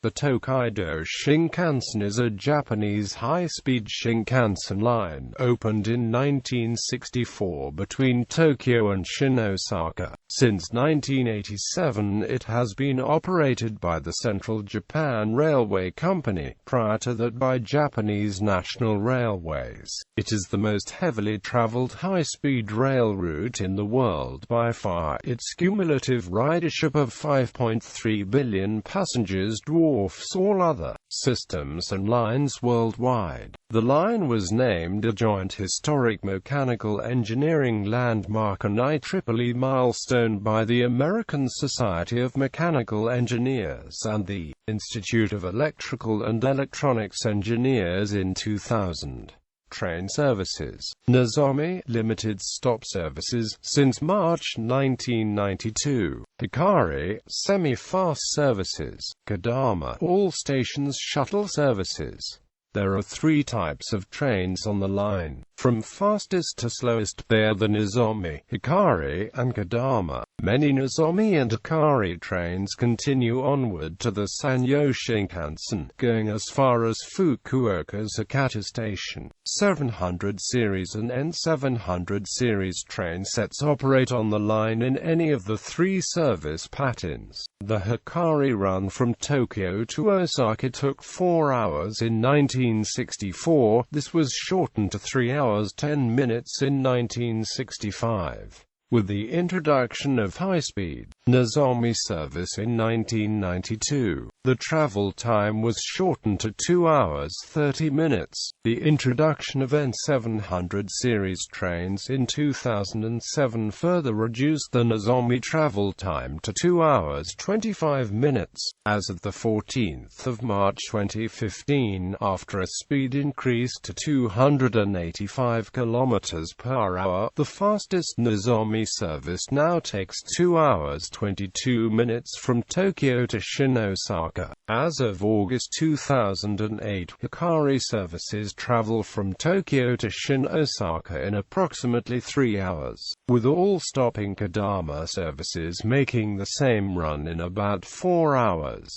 The Tōkaidō Shinkansen is a Japanese high-speed Shinkansen line, opened in 1964 between Tokyo and Shin-Ōsaka. Since 1987 it has been operated by the Central Japan Railway Company, prior to that by Japanese National Railways. It is the most heavily traveled high-speed rail route in the world by far. Its cumulative ridership of 5.3 billion passengers dwarfs all other systems and lines worldwide. The line was named a joint historic mechanical engineering landmark and IEEE milestone by the American Society of Mechanical Engineers and the Institute of Electrical and Electronics Engineers in 2000. Train services. Nozomi limited stop services since March 1992. Hikari semi-fast services. Kadama all stations shuttle services. There are three types of trains on the line. From fastest to slowest, they are the Nozomi, Hikari, and Kadama. Many Nozomi and Hikari trains continue onward to the Sanyo Shinkansen, going as far as Fukuoka's Hakata Station. 700 series and N700 series train sets operate on the line in any of the three service patterns. The Hikari run from Tokyo to Osaka took 4 hours in 1964. This was shortened to 3 hours 10 minutes in 1965. With the introduction of high-speed Nozomi service in 1992, the travel time was shortened to 2 hours 30 minutes. The introduction of N700 series trains in 2007 further reduced the Nozomi travel time to 2 hours 25 minutes. As of the 14th of March 2015, after a speed increase to 285 km per hour, the fastest Nozomi service now takes 2 hours 22 minutes from Tokyo to Shin-Ōsaka. As of August 2008, Hikari services travel from Tokyo to Shin-Ōsaka in approximately 3 hours, with all stopping Kadama services making the same run in about 4 hours.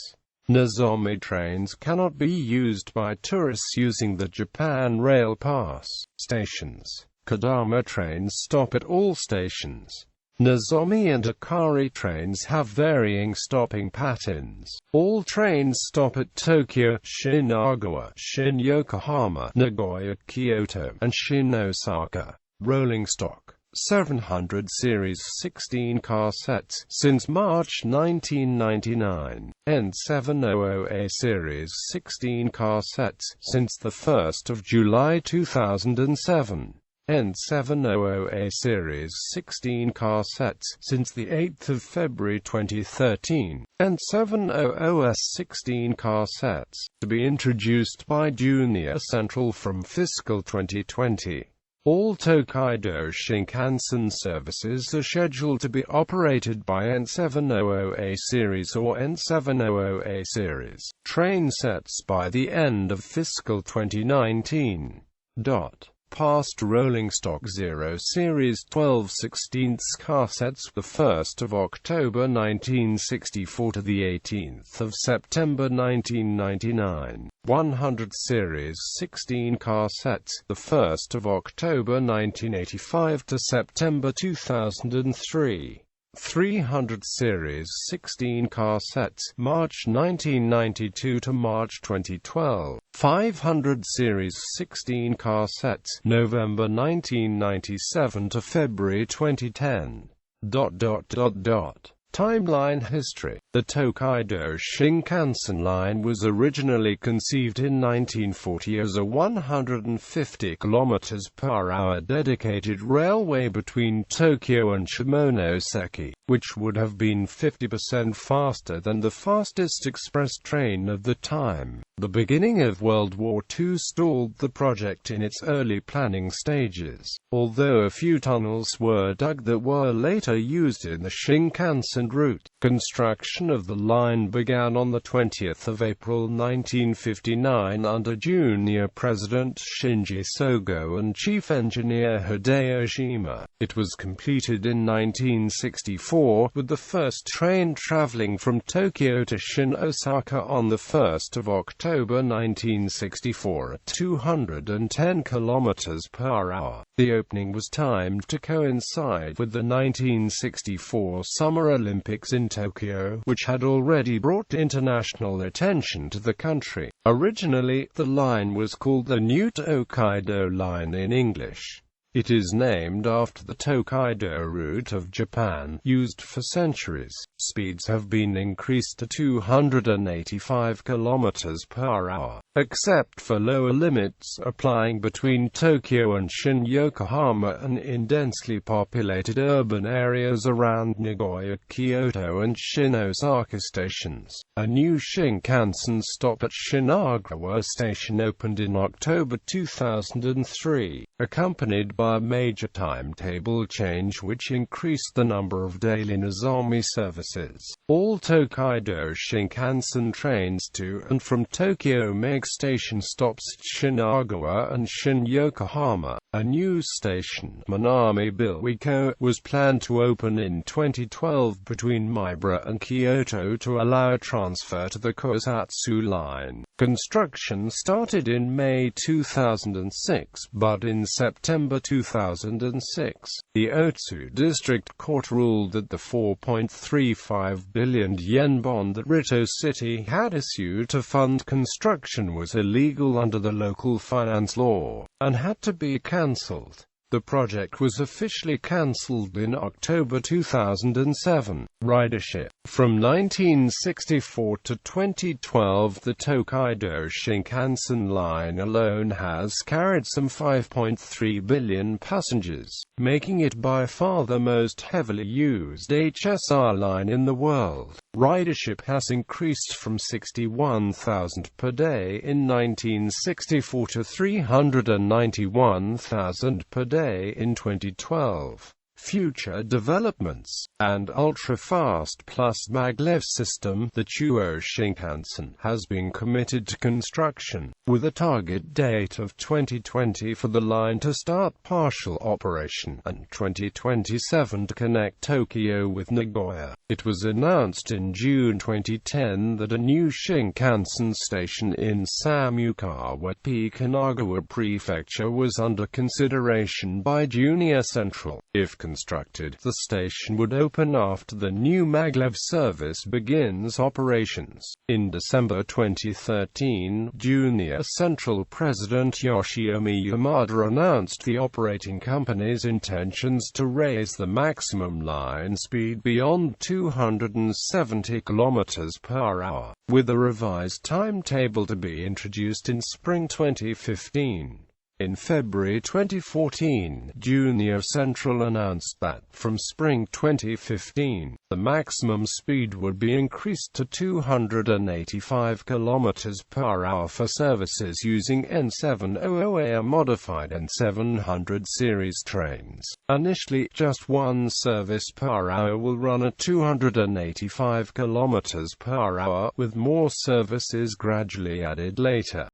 Nozomi trains cannot be used by tourists using the Japan Rail Pass stations. Kadama trains stop at all stations. Nozomi and Hikari trains have varying stopping patterns. All trains stop at Tokyo, Shin-Nagawa, Shin-Yokohama, Nagoya, Kyoto, and Shin-Ōsaka. Rolling stock. 700 series 16-car sets since March 1999. N700A series 16-car sets since the 1st of July 2007. N700A series 16-car sets since the 8th of February 2013. N700S 16-car sets to be introduced by Junior Central from fiscal 2020. All Tōkaidō Shinkansen services are scheduled to be operated by N700A series or N700A series train sets by the end of fiscal 2019. Past rolling stock 0 series 12/16 car sets the 1st of October 1964 to the 18th of September 1999. 100 series 16 car sets the 1st of October 1985 to September 2003. 300 series 16 car sets March 1992 to March 2012. 500 series 16 car sets November 1997 to February 2010. Timeline history. The Tōkaidō Shinkansen line was originally conceived in 1940 as a 150 km per hour dedicated railway between Tokyo and Shimonoseki, which would have been 50% faster than the fastest express train of the time. The beginning of World War II stalled the project in its early planning stages, although a few tunnels were dug that were later used in the Shinkansen route. Construction of the line began on 20 April 1959 under Junior President Shinji Sogo and Chief Engineer Hideo Shima. It was completed in 1964, with the first train traveling from Tokyo to Shin-Ōsaka on 1 October 1964 at 210 km/h. The opening was timed to coincide with the 1964 Summer Olympics in Tokyo, which had already brought international attention to the country. Originally, the line was called the New Tōkaidō Line in English. It is named after the Tōkaidō route of Japan, used for centuries. Speeds have been increased to 285 km/h, except for lower limits applying between Tokyo and Shin-Yokohama and in densely populated urban areas around Nagoya, Kyoto and Shin-Ōsaka stations. A new Shinkansen stop at Shinagawa Station opened in October 2003, accompanied by a major timetable change which increased the number of daily Nozomi services. All Tōkaidō Shinkansen trains to and from Tokyo make station stops at Shinagawa and Shin-Yokohama. A new station, Minami-Bilwiko, was planned to open in 2012 between Mibara and Kyoto to allow transfer to the Kusatsu line. Construction started in May 2006, but in September 2006, the Otsu District Court ruled that the 4.35 billion yen bond that Ritto City had issued to fund construction was illegal under the local finance law, and had to be cancelled. The project was officially cancelled in October 2007. Ridership. From 1964 to 2012, the Tōkaidō Shinkansen line alone has carried some 5.3 billion passengers, making it by far the most heavily used HSR line in the world. Ridership has increased from 61,000 per day in 1964 to 391,000 per day in 2012. Future developments, and ultra-fast plus maglev system, the Chuo Shinkansen, has been committed to construction, with a target date of 2020 for the line to start partial operation, and 2027 to connect Tokyo with Nagoya. It was announced in June 2010 that a new Shinkansen station in Samukawa, Kanagawa Prefecture was under consideration by Junior Central. If constructed, the station would open after the new maglev service begins operations. In December 2013, Junior Central President Yoshiomi Yamada announced the operating company's intentions to raise the maximum line speed beyond 270 km/h, with a revised timetable to be introduced in spring 2015. In February 2014, Junior Central announced that, from spring 2015, the maximum speed would be increased to 285 km/h for services using N700A modified N700 series trains. Initially, just one service per hour will run at 285 km/h, with more services gradually added later.